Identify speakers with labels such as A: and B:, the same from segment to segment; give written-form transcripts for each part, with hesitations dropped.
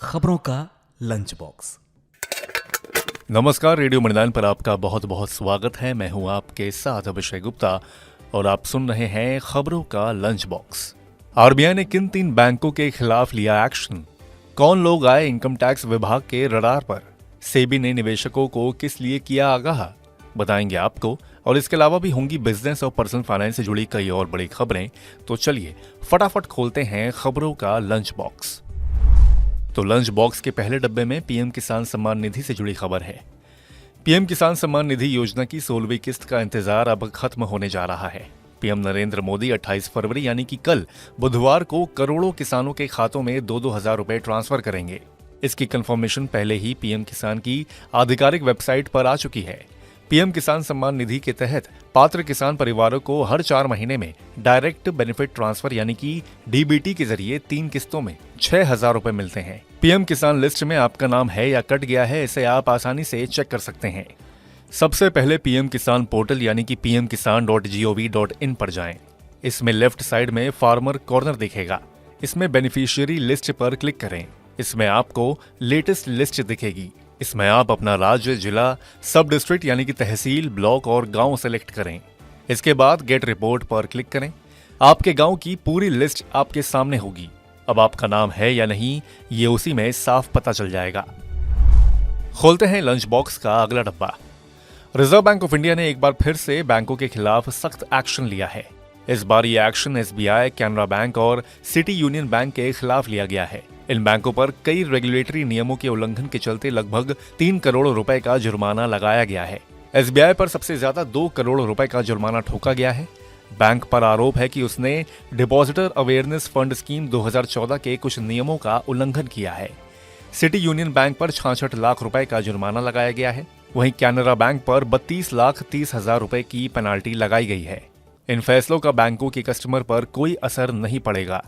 A: खबरों का lunch box.
B: नमस्कार, रेडियो मणिदान पर आपका बहुत बहुत स्वागत है। मैं हूं आपके साथ अभिषेक गुप्ता और आप सुन रहे हैं खबरों का लंच बॉक्स। आरबीआई ने किन 3 बैंकों के खिलाफ लिया एक्शन? कौन लोग आए इनकम टैक्स विभाग के रडार पर? सेबी ने निवेशकों को किस लिए किया आगाह, बताएंगे आपको। और इसके अलावा भी होंगी बिजनेस और पर्सनल फाइनेंस से जुड़ी कई और बड़ी खबरें। तो चलिए फटाफट खोलते हैं खबरों का लंच बॉक्स। तो लंच बॉक्स के पहले डब्बे में पीएम किसान सम्मान निधि से जुड़ी खबर है। पीएम किसान सम्मान निधि योजना की 16वीं किस्त का इंतजार अब खत्म होने जा रहा है। पीएम नरेंद्र मोदी 28 फरवरी यानी कि कल बुधवार को करोड़ों किसानों के खातों में 2-2 हजार रुपए ट्रांसफर करेंगे। इसकी कंफर्मेशन पहले ही पीएम किसान की आधिकारिक वेबसाइट पर आ चुकी है। पीएम किसान सम्मान निधि के तहत पात्र किसान परिवारों को हर 4 महीने में डायरेक्ट बेनिफिट ट्रांसफर यानी कि डीबीटी के जरिए 3 किस्तों में 6,000 रुपए मिलते हैं। पीएम किसान लिस्ट में आपका नाम है या कट गया है, इसे आप आसानी से चेक कर सकते हैं। सबसे पहले पीएम किसान पोर्टल यानी कि pmkisan.gov.in पर जाएं। इसमें लेफ्ट साइड में फार्मर कॉर्नर दिखेगा। इसमें बेनिफिशियरी लिस्ट पर क्लिक करें। इसमें आपको लेटेस्ट लिस्ट दिखेगी। इसमें आप अपना राज्य, जिला, सब डिस्ट्रिक्ट यानी कि तहसील, ब्लॉक और गांव सेलेक्ट करें। इसके बाद गेट रिपोर्ट पर क्लिक करें। आपके गांव की पूरी लिस्ट आपके सामने होगी। अब आपका नाम है या नहीं, ये उसी में साफ पता चल जाएगा। खोलते हैं लंच बॉक्स का अगला डब्बा। रिजर्व बैंक ऑफ इंडिया ने एक बार फिर से बैंकों के खिलाफ सख्त एक्शन लिया है। इस बार ये एक्शन एसबीआई, कैनरा बैंक और सिटी यूनियन बैंक के खिलाफ लिया गया है। इन बैंकों पर कई रेगुलेटरी नियमों के उल्लंघन के चलते लगभग 3 करोड़ रुपए का जुर्माना लगाया गया है। एसबीआई पर सबसे ज्यादा 2 करोड़ रुपए का जुर्माना ठोका गया है। बैंक पर आरोप है कि उसने डिपॉजिटर अवेयरनेस फंड स्कीम 2014 के कुछ नियमों का उल्लंघन किया है। सिटी यूनियन बैंक पर 66 लाख रुपए का जुर्माना लगाया गया है। वहीं कैनरा बैंक पर 32,30,000 रुपए की पेनाल्टी लगाई गई है। इन फैसलों का बैंकों के कस्टमर पर कोई असर नहीं पड़ेगा।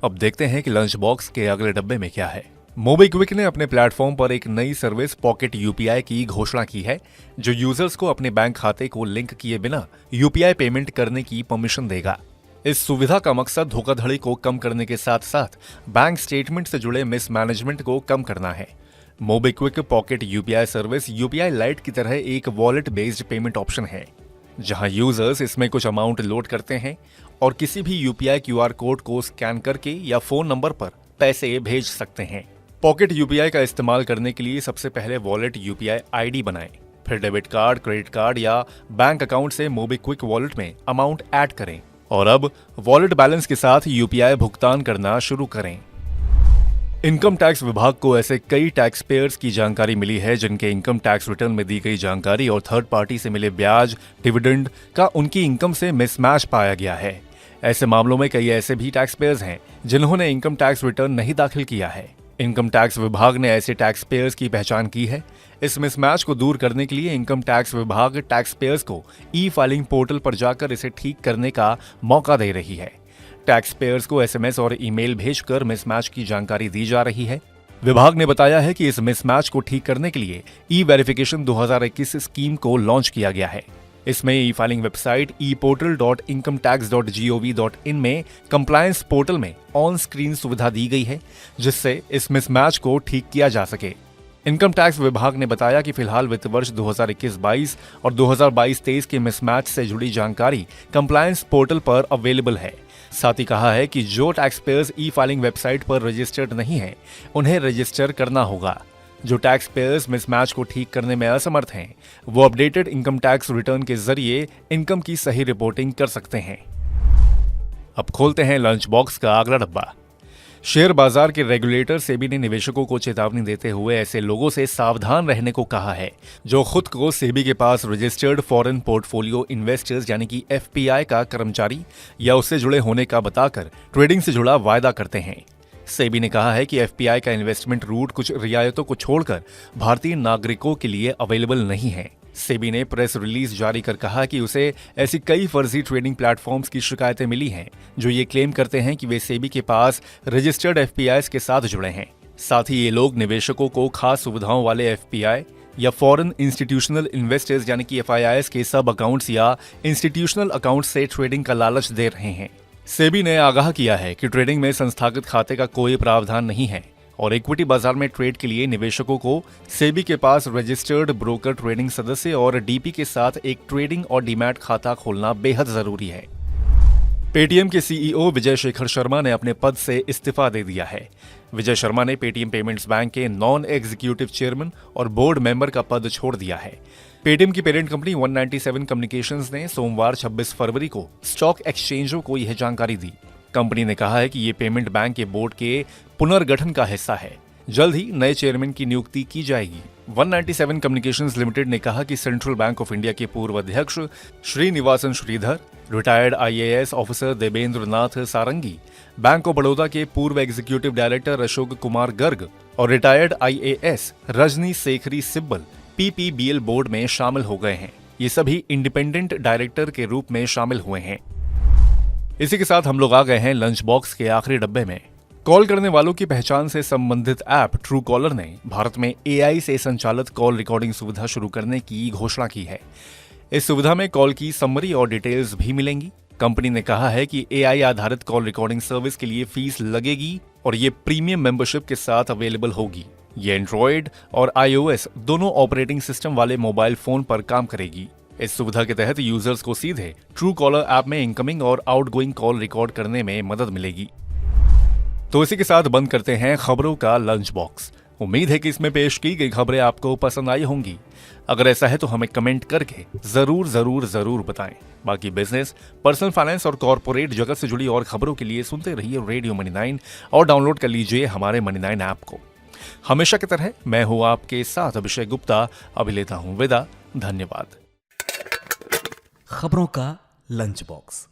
B: अब देखते हैं कि लंच बॉक्स के अगले डब्बे में क्या है। मोबीक्विक ने अपने प्लेटफॉर्म पर एक नई सर्विस पॉकेट यूपीआई की घोषणा की है, जो यूजर्स को अपने बैंक खाते को लिंक किए बिना यूपीआई पेमेंट करने की परमिशन देगा। इस सुविधा का मकसद धोखाधड़ी को कम करने के साथ साथ बैंक स्टेटमेंट से जुड़े मिसमैनेजमेंट को कम करना है। MobiKwik pocket UPI service UPI light की तरह एक वॉलेट बेस्ड पेमेंट ऑप्शन है, जहां यूजर्स इसमें कुछ अमाउंट लोड करते हैं और किसी भी यूपीआई क्यूआर कोड को स्कैन करके या फोन नंबर पर पैसे भेज सकते हैं। पॉकेट यूपीआई का इस्तेमाल करने के लिए सबसे पहले वॉलेट यूपीआई आईडी बनाएं, फिर डेबिट कार्ड, क्रेडिट कार्ड या बैंक अकाउंट से मोबीक्विक वॉलेट में अमाउंट ऐड करें और अब वॉलेट बैलेंस के साथ यूपीआई भुगतान करना शुरू करें। इनकम टैक्स विभाग को ऐसे कई टैक्स पेयर्स की जानकारी मिली है जिनके इनकम टैक्स रिटर्न में दी गई जानकारी और थर्ड पार्टी से मिले ब्याज, डिविडेंड का उनकी इनकम से मिसमैच पाया गया है। ऐसे मामलों में कई ऐसे भी टैक्स पेयर्स हैं जिन्होंने इनकम टैक्स रिटर्न नहीं दाखिल किया है। इनकम टैक्स विभाग ने ऐसे टैक्स पेयर्स की पहचान की है। इस मिसमैच को दूर करने के लिए इनकम टैक्स विभाग टैक्स पेयर्स को ई फाइलिंग पोर्टल पर जाकर इसे ठीक करने का मौका दे रही है। टैक्स पेयर्स को एसएमएस और ईमेल भेजकर मिसमैच की जानकारी दी जा रही है। विभाग ने बताया है कि इस मिसमैच को ठीक करने के लिए ई वेरिफिकेशन 2021 स्कीम को लॉन्च किया गया है। इसमें ई फाइलिंग वेबसाइट eportal.incometax.gov.in में कंप्लायंस पोर्टल में ऑन स्क्रीन सुविधा दी गई है, जिससे इस मिसमैच को ठीक किया जा सके। इनकम टैक्स विभाग ने बताया कि फिलहाल वित्त वर्ष 2021-22 और 2022-23 के मिसमैच से जुड़ी जानकारी कंप्लायंस पोर्टल पर अवेलेबल है। साथ ही कहा है कि जो टैक्स पेयर्स ई फाइलिंग वेबसाइट पर रजिस्टर्ड नहीं हैं, उन्हें रजिस्टर करना होगा। जो टैक्स पेयर्स मिसमैच को ठीक करने में असमर्थ हैं, वो अपडेटेड इनकम टैक्स रिटर्न के जरिए इनकम की सही रिपोर्टिंग कर सकते हैं। अब खोलते हैं लंच बॉक्स का अगला डब्बा। शेयर बाजार के रेगुलेटर सेबी ने निवेशकों को चेतावनी देते हुए ऐसे लोगों से सावधान रहने को कहा है जो खुद को सेबी के पास रजिस्टर्ड फॉरेन पोर्टफोलियो इन्वेस्टर्स यानी कि एफपीआई का कर्मचारी या उससे जुड़े होने का बताकर ट्रेडिंग से जुड़ा वायदा करते हैं। सेबी ने कहा है कि एफपीआई का इन्वेस्टमेंट रूट कुछ रियायतों को छोड़कर भारतीय नागरिकों के लिए अवेलेबल नहीं है। सेबी ने प्रेस रिलीज जारी कर कहा कि उसे ऐसी कई फर्जी ट्रेडिंग प्लेटफॉर्म्स की शिकायतें मिली हैं जो ये क्लेम करते हैं कि वे सेबी के पास रजिस्टर्ड एफपीआईज के साथ जुड़े हैं। साथ ही ये लोग निवेशकों को खास सुविधाओं वाले एफपीआई या फॉरेन इंस्टीट्यूशनल इन्वेस्टर्स यानी कि एफआईआईज के सब अकाउंट्स या इंस्टीट्यूशनल अकाउंट्स से ट्रेडिंग का लालच दे रहे हैं। सेबी ने आगाह किया है कि ट्रेडिंग में संस्थागत खाते का कोई प्रावधान नहीं है और इक्विटी बाजार में ट्रेड के लिए निवेशकों को सेबी के पास रजिस्टर्ड ब्रोकर ट्रेडिंग सदस्य और डीपी के साथ एक ट्रेडिंग और डीमैट खाता खोलना बेहद जरूरी है। पेटीएम के सीईओ विजय शेखर शर्मा ने अपने पद से इस्तीफा दे दिया है। विजय शर्मा ने पेटीएम पेमेंट्स बैंक के नॉन एग्जीक्यूटिव चेयरमैन और बोर्ड मेंबर का पद छोड़ दिया है। पेटीएम की पेरेंट कंपनी 197 कम्युनिकेशंस ने सोमवार 26 फरवरी को स्टॉक एक्सचेंजों को यह जानकारी दी। कंपनी ने कहा है कि ये पेमेंट बैंक के बोर्ड के पुनर्गठन का हिस्सा है। जल्द ही नए चेयरमैन की नियुक्ति की जाएगी। 197 कम्युनिकेशंस लिमिटेड ने कहा कि सेंट्रल बैंक ऑफ इंडिया के पूर्व अध्यक्ष Srinivasan Sridhar, retired IAS officer Devendra Nath Sarangi, bank of Baroda के पूर्व एग्जीक्यूटिव डायरेक्टर अशोक कुमार गर्ग और retired IAS Rajni Shekhri Sibal PPBL board में शामिल हो गए हैं। ये सभी इंडिपेंडेंट डायरेक्टर के रूप में शामिल हुए हैं। इसी के साथ हम लोग आ गए हैं लंच बॉक्स के आखिरी डब्बे में। कॉल करने वालों की पहचान से संबंधित ऐप ट्रू कॉलर ने भारत में एआई से संचालित कॉल रिकॉर्डिंग सुविधा शुरू करने की घोषणा की है। इस सुविधा में कॉल की समरी और डिटेल्स भी मिलेंगी। कंपनी ने कहा है कि एआई आधारित कॉल रिकॉर्डिंग सर्विस के लिए फीस लगेगी और ये प्रीमियम मेंबरशिप के साथ अवेलेबल होगी। ये एंड्रॉयड और iOS दोनों ऑपरेटिंग सिस्टम वाले मोबाइल फोन पर काम करेगी। इस सुविधा के तहत यूजर्स को सीधे ट्रू कॉलर ऐप में इनकमिंग और आउटगोइंग कॉल रिकॉर्ड करने में मदद मिलेगी। तो इसी के साथ बंद करते हैं खबरों का लंच बॉक्स। उम्मीद है कि इसमें पेश की गई खबरें आपको पसंद आई होंगी। अगर ऐसा है तो हमें कमेंट करके जरूर बताएं। बाकी बिजनेस, पर्सनल फाइनेंस और कॉर्पोरेट जगत से जुड़ी और खबरों के लिए सुनते रहिए रेडियो मनी 9 और डाउनलोड कर लीजिए हमारे मनी 9 ऐप को। हमेशा की तरह मैं हूं आपके साथ अभिषेक गुप्ता। अभी लेता हूं विदा। धन्यवाद।
A: खबरों का लंच बॉक्स।